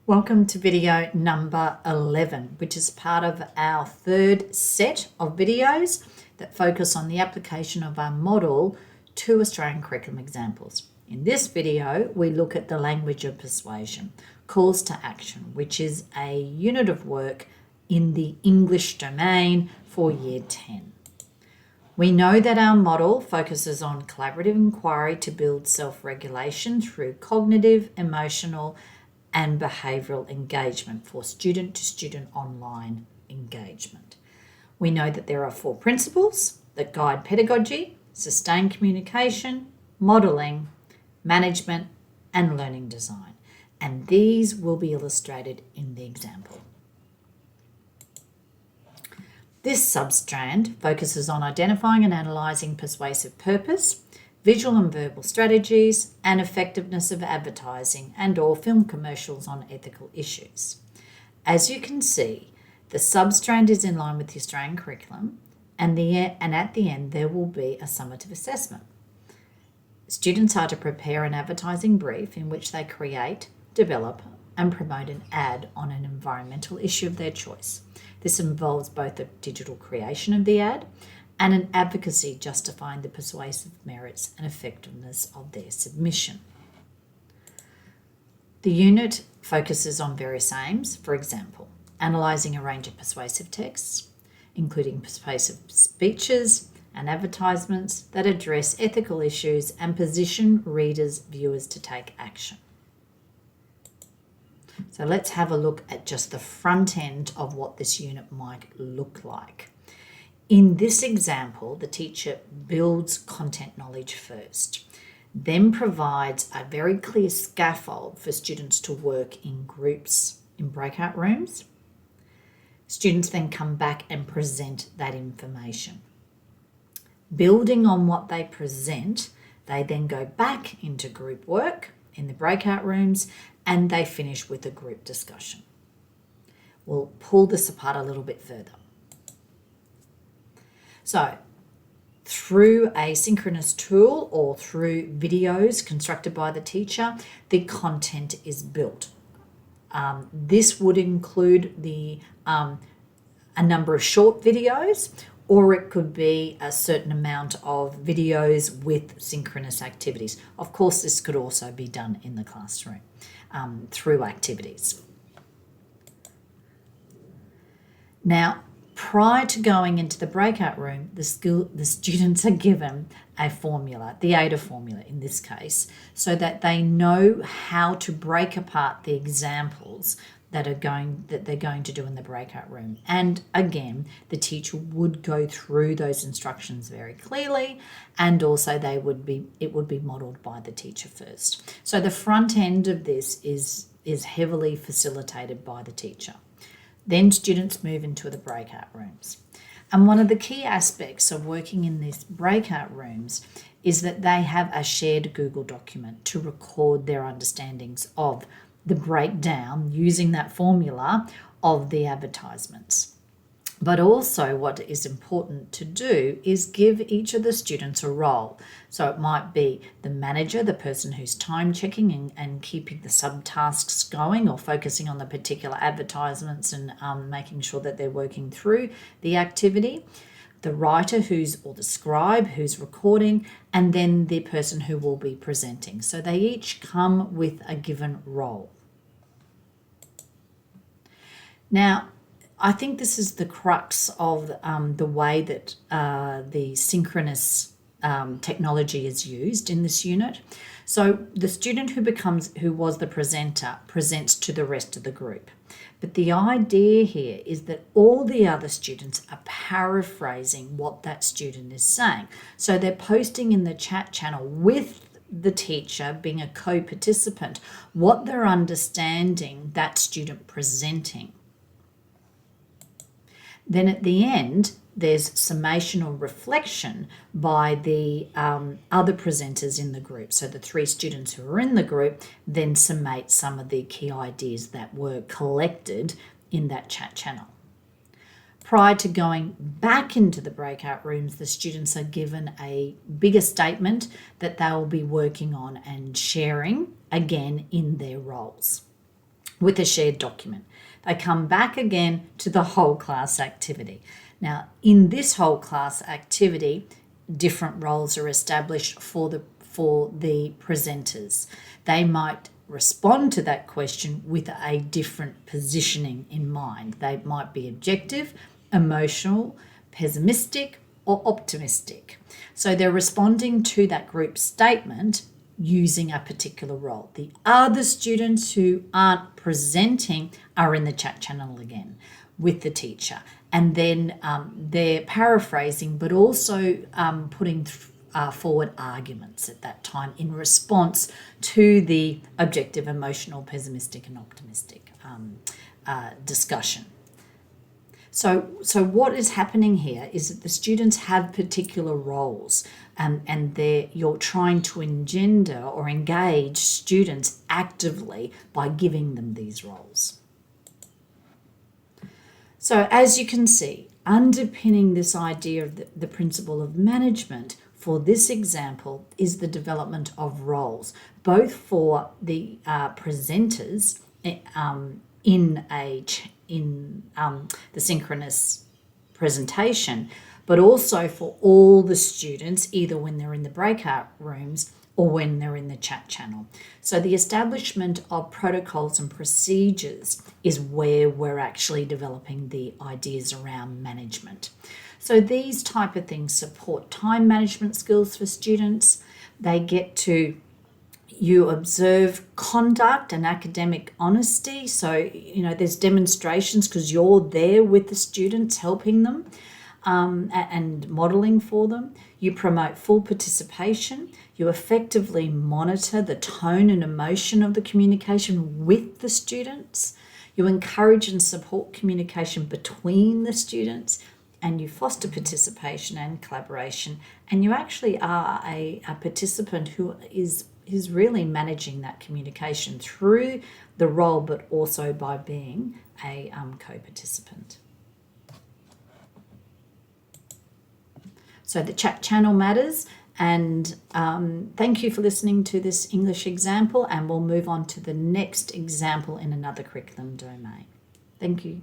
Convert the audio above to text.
Welcome to video number 11, which is part of our third set of videos that focus on the application of our model to Australian curriculum examples. In this video, we look at the language of persuasion, calls to action, which is a unit of work in the English domain for Year 10. We know that our model focuses on collaborative inquiry to build self-regulation through cognitive, emotional, and behavioural engagement for student-to-student online engagement. We know that there are 4 principles that guide pedagogy: sustained communication, modelling, management, and learning design. And these will be illustrated in the example. This substrand focuses on identifying and analysing persuasive purpose, visual and verbal strategies, and effectiveness of advertising and/or film commercials on ethical issues. As you can see, the substrand is in line with the Australian curriculum, and at the end there will be a summative assessment. Students are to prepare an advertising brief in which they create, develop, and promote an ad on an environmental issue of their choice. This involves both the digital creation of the ad and an advocacy justifying the persuasive merits and effectiveness of their submission. The unit focuses on various aims, for example, analysing a range of persuasive texts, including persuasive speeches and advertisements that address ethical issues and position readers, viewers to take action. So let's have a look at just the front end of what this unit might look like. In this example, the teacher builds content knowledge first, then provides a very clear scaffold for students to work in groups in breakout rooms. Students then come back and present that information. Building on what they present, they then go back into group work in the breakout rooms and they finish with a group discussion. We'll pull this apart a little bit further. So, through a synchronous tool or through videos constructed by the teacher, the content is built. This would include a number of short videos, or it could be a certain amount of videos with synchronous activities. Of course, this could also be done in the classroom through activities. Now, prior to going into the breakout room, the students are given a formula, the AIDA formula in this case, so that they know how to break apart the examples that they're going to do in the breakout room. And again, the teacher would go through those instructions very clearly, and also it would be modelled by the teacher first. So the front end of this is heavily facilitated by the teacher. Then students move into the breakout rooms. And one of the key aspects of working in these breakout rooms is that they have a shared Google document to record their understandings of the breakdown using that formula of the advertisements. But also what is important to do is give each of the students a role. So it might be the manager, the person who's time checking and keeping the subtasks going or focusing on the particular advertisements and making sure that they're working through the activity, the writer or the scribe who's recording, and then the person who will be presenting. So they each come with a given role. Now, I think this is the crux of the way that the synchronous technology is used in this unit. So the student who was the presenter presents to the rest of the group. But the idea here is that all the other students are paraphrasing what that student is saying. So they're posting in the chat channel with the teacher being a co-participant what they're understanding that student presenting. Then at the end, there's summation or reflection by the other presenters in the group. So the 3 students who are in the group then summate some of the key ideas that were collected in that chat channel. Prior to going back into the breakout rooms, the students are given a bigger statement that they will be working on and sharing again in their roles. with a shared document. They come back again to the whole class activity. Now, in this whole class activity, different roles are established for the presenters. They might respond to that question with a different positioning in mind. They might be objective, emotional, pessimistic, or optimistic. So they're responding to that group statement using a particular role. The other students who aren't presenting are in the chat channel again with the teacher, and then they're paraphrasing but also putting forward arguments at that time in response to the objective, emotional, pessimistic and optimistic discussion. So what is happening here is that the students have particular roles, and you're trying to engender or engage students actively by giving them these roles. So as you can see, underpinning this idea of the principle of management for this example is the development of roles, both for the presenters in the synchronous presentation, but also for all the students, either when they're in the breakout rooms or when they're in the chat channel. So the establishment of protocols and procedures is where we're actually developing the ideas around management. So these type of things support time management skills for students. They get to you observe conduct and academic honesty. So, there's demonstrations because you're there with the students helping them and modelling for them. You promote full participation. You effectively monitor the tone and emotion of the communication with the students. You encourage and support communication between the students, and you foster participation and collaboration. And you actually are a participant who is really managing that communication through the role, but also by being a co-participant. So the chat channel matters, and thank you for listening to this English example, and we'll move on to the next example in another curriculum domain. Thank you.